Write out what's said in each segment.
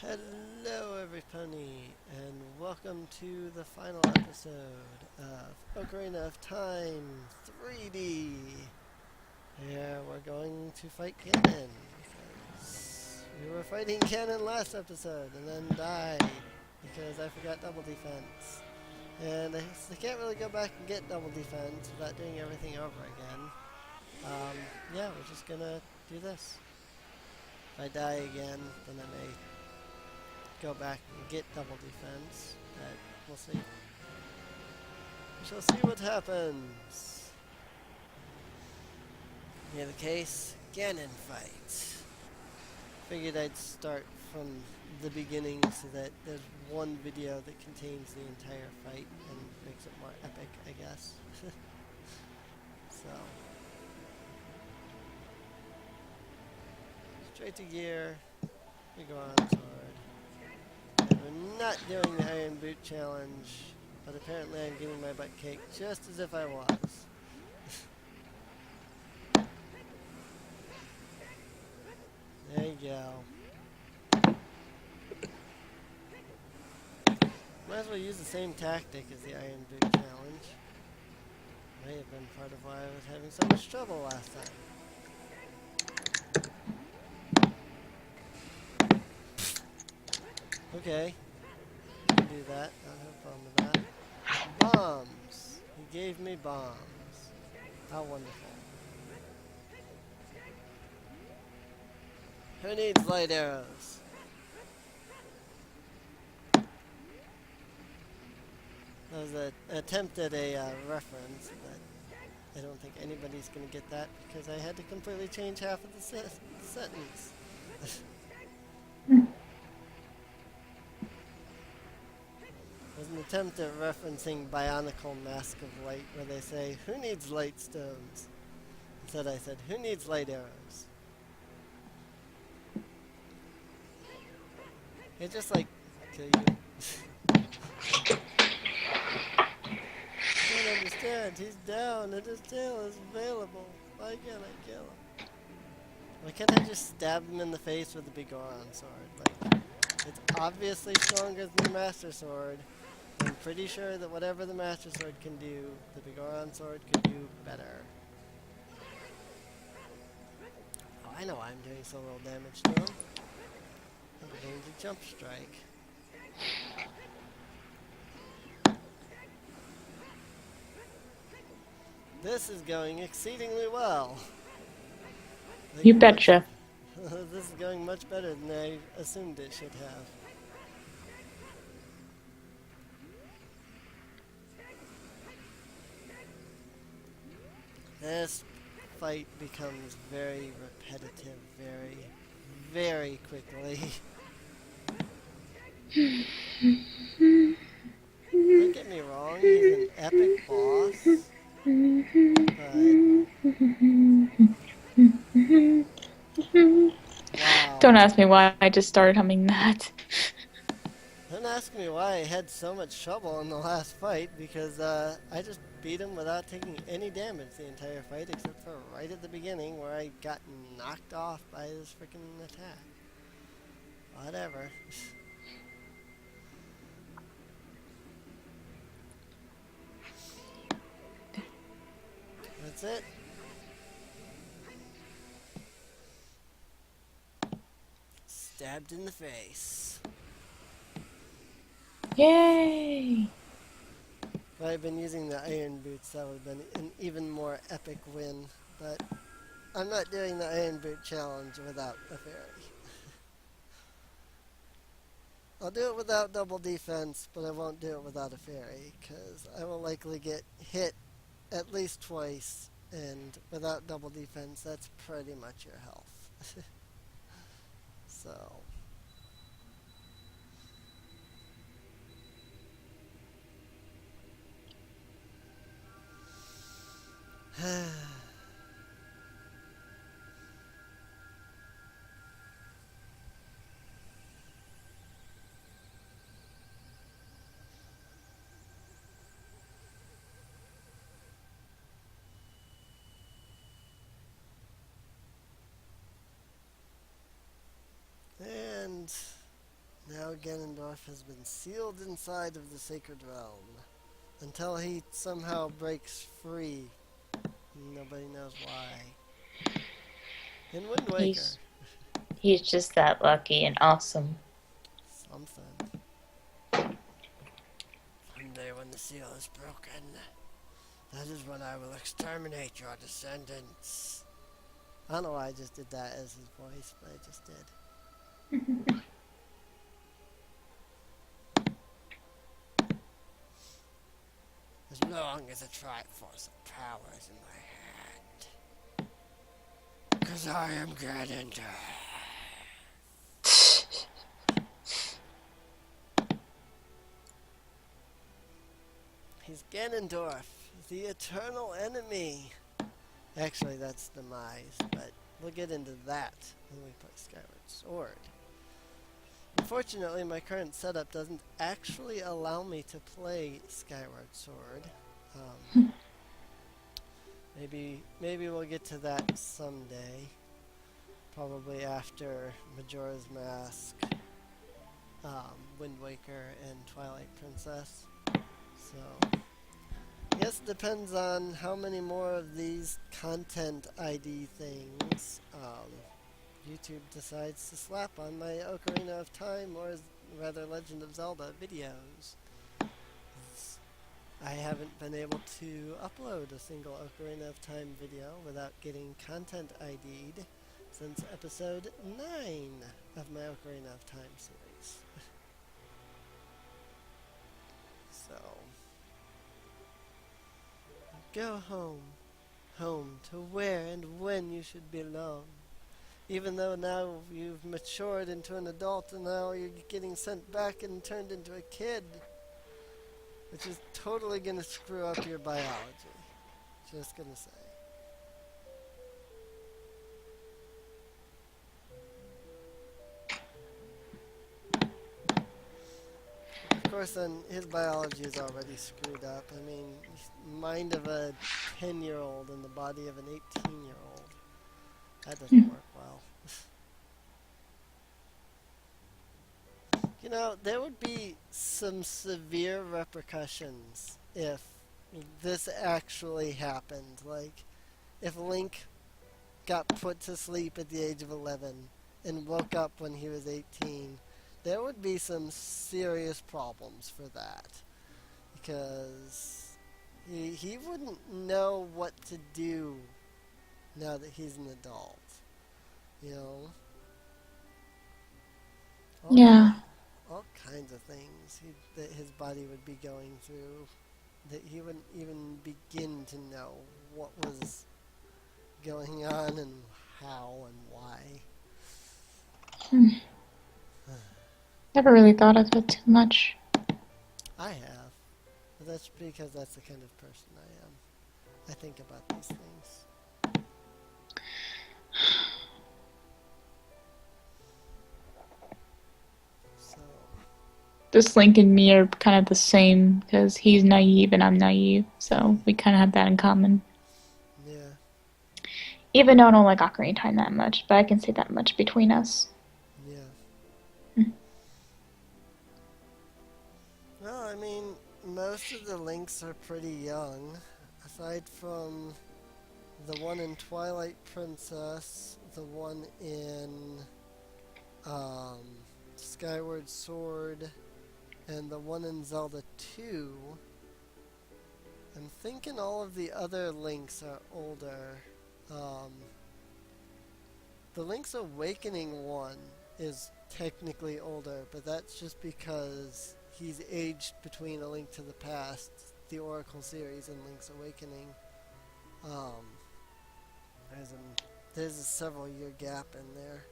Hello everybody, and welcome to the final episode of Ocarina of Time 3D. Here we're going to fight Ganon, because we were fighting Ganon last episode and then died because I forgot double defense. And I can't really go back and get double defense without doing everything over again. Yeah, we're just gonna do this. If I die again, then I may go back and get double defense, but we'll see. We shall see what happens. In either case, Ganon fight. Figured I'd start from the beginning so that there's one video that contains the entire fight and makes it more epic, I guess. So, straight to gear, we go on sword. And we're not doing the Iron Boot Challenge, but apparently I'm getting my butt kicked just as if I was. There you go. Might as well use the same tactic as the Iron Boot Challenge. May have been part of why I was having so much trouble last time. Okay, you can do that. I don't have a problem with that. Bombs! He gave me bombs. How wonderful. Who needs light arrows? That was an attempt at a reference, but I don't think anybody's going to get that because I had to completely change half of the sentence. It was an attempt at referencing Bionicle Mask of Light where they say, who needs light stones? Instead I said, who needs light arrows? It just like, kill you. I don't understand. He's down and his tail is available. Why can't I kill him? Why can't I just stab him in the face with a big Goron sword? Like, it's obviously stronger than the Master Sword. I'm pretty sure that whatever the Master Sword can do, the big Goron sword could do better. Oh, I know why I'm doing so little damage to him. I'm going to jump strike. This is going exceedingly well. Like, You betcha. this is going much better than I assumed it should have. This fight becomes very repetitive very quickly. Don't get me wrong, he's an epic boss, but Don't wow. ask me why I just started humming that. Don't ask me why I had so much trouble in the last fight, because I just beat him without taking any damage the entire fight, except for right at the beginning where I got knocked off by this freaking attack. Whatever. That's it. Stabbed in the face. Yay! If I had been using the iron boots, that would have been an even more epic win. But I'm not doing the iron boot challenge without a fairy. I'll do it without double defense, but I won't do it without a fairy, because I will likely get hit at least twice, and without double defense, that's pretty much your health. So... and Now Ganondorf has been sealed inside of the Sacred Realm until he somehow breaks free. Nobody knows why. In Wind Waker. He's he's just that lucky and awesome. Something. Someday when the seal is broken, that is when I will exterminate your descendants. I don't know why I just did that as his voice, but I just did. As long as the Triforce of Power is in my hand. Because I am Ganondorf. He's Ganondorf, the eternal enemy. Actually, that's Demise, but we'll get into that when we play Skyward Sword. Unfortunately, my current setup doesn't actually allow me to play Skyward Sword. Maybe we'll get to that someday. Probably after Majora's Mask, Wind Waker, and Twilight Princess. So, I guess it depends on how many more of these content ID things YouTube decides to slap on my Ocarina of Time, or rather Legend of Zelda videos. I haven't been able to upload a single Ocarina of Time video without getting content ID'd since episode 9 of my Ocarina of Time series. So, go home. Home to where and when you should belong. Even though now you've matured into an adult and now you're getting sent back and turned into a kid, which is totally going to screw up your biology. Just going to say. Of course, then his biology is already screwed up. I mean, mind of a 10-year-old in the body of an 18-year-old. That doesn't work well. You know, there would be some severe repercussions if this actually happened. Like, if Link got put to sleep at the age of 11 and woke up when he was 18, there would be some serious problems for that. Because he wouldn't know what to do now that he's an adult. You know? Yeah. All kinds of things that his body would be going through that he wouldn't even begin to know what was going on and how and why. Never really thought of it too much. I have. But that's because that's the kind of person I am. I think about these things. So, This Link and me are kind of the same because he's naive and I'm naive, so we kind of have that in common. yeah. Even though I don't like Ocarina of Time that much, but I can say that much between us. Yeah. Well, I mean, most of the Links are pretty young. Aside from the one in Twilight Princess, the one in Skyward Sword, and the one in Zelda 2. I'm thinking all of the other Links are older. The Link's Awakening one is technically older, but that's just because he's aged between A Link to the Past, the Oracle series, and Link's Awakening. There's a several year gap in there.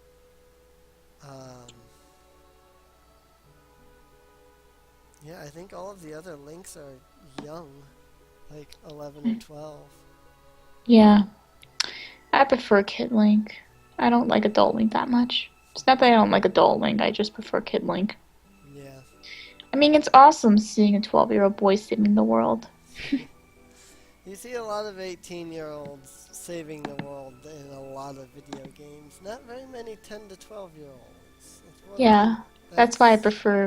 Yeah, I think all of the other Links are young, like 11 or 12. Yeah. I prefer Kid Link. I don't like Adult Link that much. It's not that I don't like Adult Link, I just prefer Kid Link. Yeah. I mean, it's awesome seeing a 12-year-old boy saving the world. You see a lot of 18-year-olds saving the world in a lot of video games. Not very many 10 to 12-year-olds. That's one Yeah. thing That's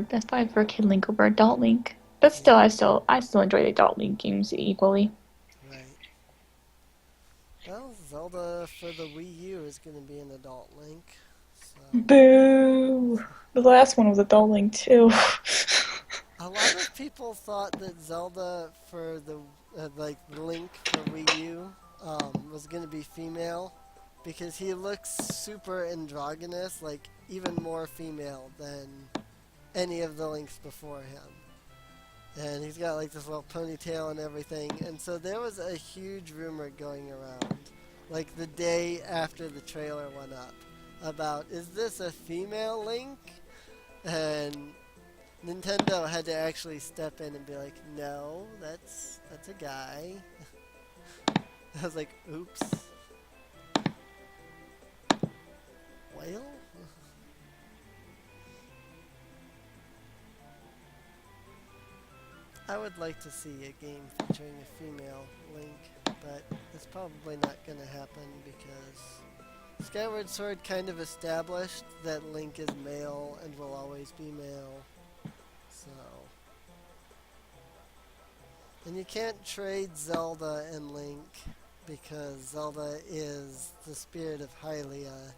That's why I prefer Kid Link over Adult Link. But still, yeah, I still enjoy the Adult Link games equally. right. Well, Zelda for the Wii U is going to be an adult Link, so Boo! The last one was Adult Link too. a lot of people thought that Zelda for the like Link for Wii U was going to be female because he looks super androgynous, like even more female than any of the Links before him. And he's got like this little ponytail and everything. And so there was a huge rumor going around, like the day after the trailer went up, about is this a female Link? And Nintendo had to actually step in and be like, no, that's a guy. I was like, oops. Well, I would like to see a game featuring a female Link, but it's probably not going to happen because Skyward Sword kind of established that Link is male and will always be male. So, and you can't trade Zelda and Link because Zelda is the spirit of Hylia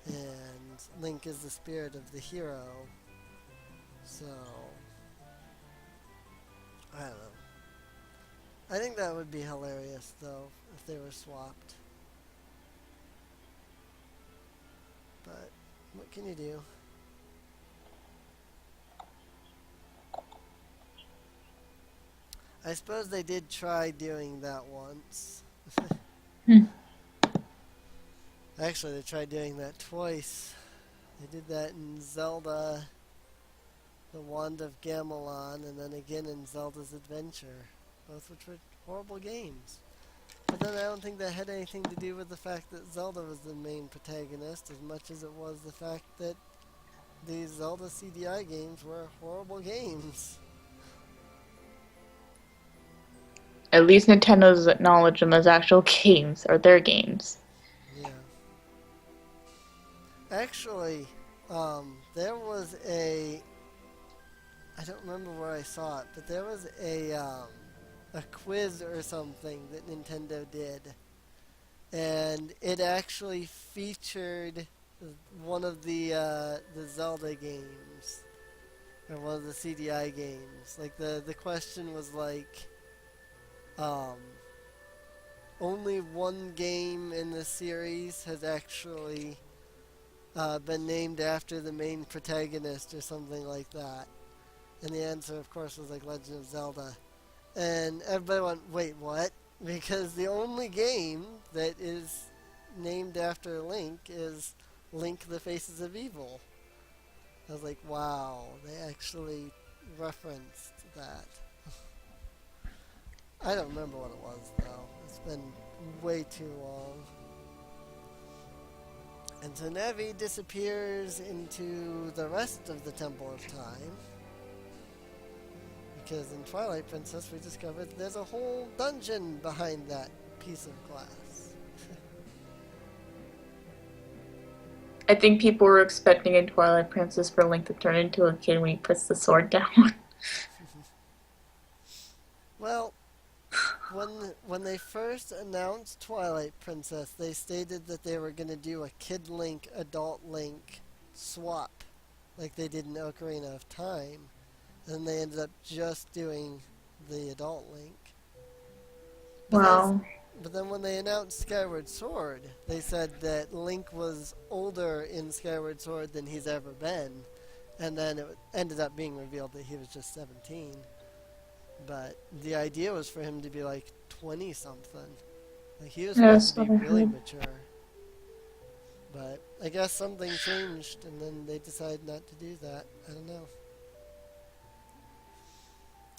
and Link is the spirit of the hero. So, I don't know. I think that would be hilarious though if they were swapped. But what can you do? I suppose they did try doing that once. Hmm. Actually, they tried doing that twice. They did that in Zelda, The Wand of Gamelon, and then again in Zelda's Adventure, both which were horrible games. But then I don't think that had anything to do with the fact that Zelda was the main protagonist as much as it was the fact that these Zelda CDI games were horrible games. At least Nintendo's acknowledged them as actual games or their games. Yeah. Actually, there was I don't remember where I saw it, but there was a quiz or something that Nintendo did, and it actually featured one of the Zelda games or one of the CDI games. Like the question was like, um, only one game in the series has actually been named after the main protagonist or something like that. And the answer, of course, was like Legend of Zelda. And everybody went, wait, what? Because the only game that is named after Link is Link the Faces of Evil. I was like, wow, they actually referenced that. I don't remember what it was, though. It's been way too long. And so Navi disappears into the rest of the Temple of Time. Because in Twilight Princess, we discovered there's a whole dungeon behind that piece of glass. I think people were expecting in Twilight Princess for Link to turn into a kid when he puts the sword down. Well, when they first announced Twilight Princess, they stated that they were going to do a Kid Link, Adult Link swap, like they did in Ocarina of Time. And they ended up just doing the Adult Link. But that's Wow. but then when they announced Skyward Sword, they said that Link was older in Skyward Sword than he's ever been, and then it ended up being revealed that he was just 17. But the idea was for him to be like 20 something. Like he was Yeah, supposed to that's be what I really heard. mature. But I guess something changed and then they decided not to do that. I don't know.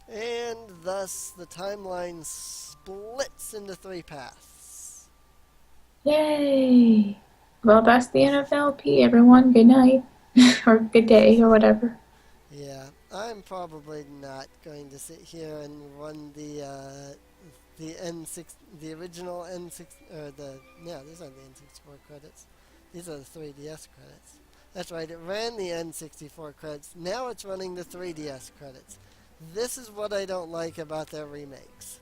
And thus the timeline splits into three paths. Yay! Well, that's the NFLP, everyone. Good night. Or good day, or whatever. Yeah, I'm probably not going to sit here and run the N6, the original N6, or the, yeah, these aren't the N64 credits. These are the 3DS credits. That's right, it ran the N64 credits. Now it's running the 3DS credits. This is what I don't like about their remakes.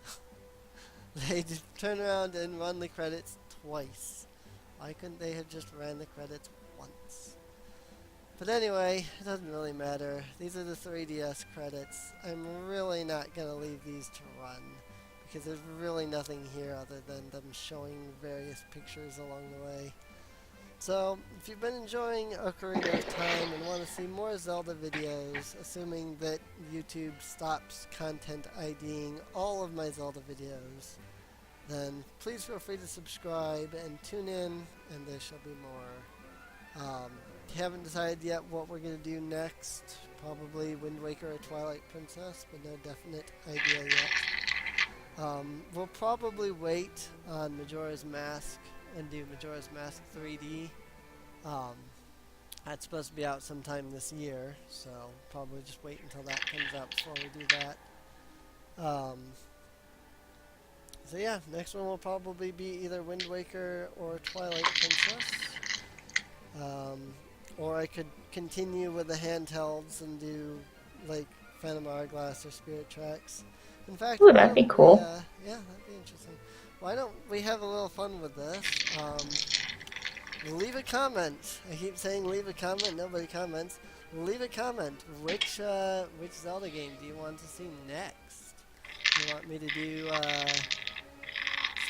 They just turn around and run the credits twice. Why couldn't they have just ran the credits once? But anyway, it doesn't really matter. These are the 3DS credits. I'm really not going to leave these to run because there's really nothing here other than them showing various pictures along the way. So, if you've been enjoying Ocarina of Time and want to see more Zelda videos, assuming that YouTube stops content IDing all of my Zelda videos, then please feel free to subscribe and tune in, and there shall be more. Haven't decided yet what we're going to do next. Probably Wind Waker or Twilight Princess, but no definite idea yet. We'll probably wait on Majora's Mask and do Majora's Mask 3D. That's supposed to be out sometime this year, so probably just wait until that comes out before we do that. So yeah, next one will probably be either Wind Waker or Twilight Princess. Or I could continue with the handhelds and do like Phantom Hourglass or Spirit Tracks. In fact, Ooh, that'd be cool. yeah, that'd be interesting. Why don't we have a little fun with this? Leave a comment. I keep saying leave a comment. Nobody comments. Leave a comment. Which Zelda game do you want to see next? Do you want me to do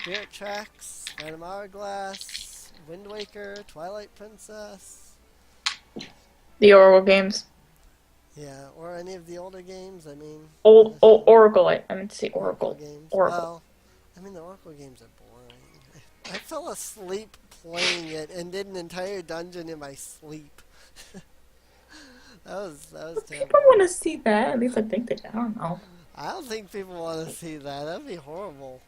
Spirit Tracks, Phantom Hourglass, Wind Waker, Twilight Princess? The Oracle games. Yeah, or any of the older games. I mean, Oracle. I meant to say Oracle. Games. Oracle. Well, I mean the Oracle games are boring. I fell asleep playing it and did an entire dungeon in my sleep. that was terrible. People want to see that. At least I think they. I don't know. I don't think people want to see that. That'd be horrible.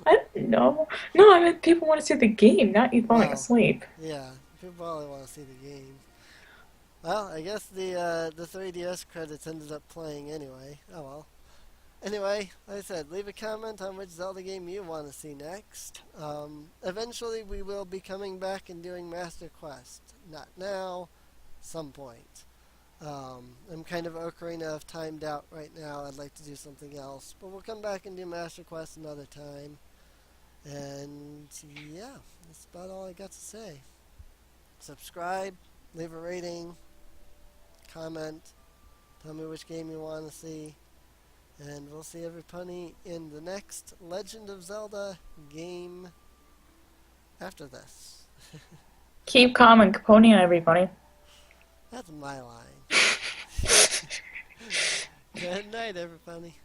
I don't know. No, I meant people want to see the game, not you falling asleep. Yeah, people probably want to see the game. Well, I guess the 3DS credits ended up playing anyway. Oh well. Anyway, like I said, leave a comment on which Zelda game you want to see next. Eventually, we will be coming back and doing Master Quest. Not now, some point. I'm kind of Ocarina of Timed out right now. I'd like to do something else. But we'll come back and do Master Quest another time. And yeah, that's about all I got to say. Subscribe, leave a rating, comment, tell me which game you want to see. And we'll see everybody in the next Legend of Zelda game after this. Keep calm and Capone on everybody. That's my line. Good night, everybody.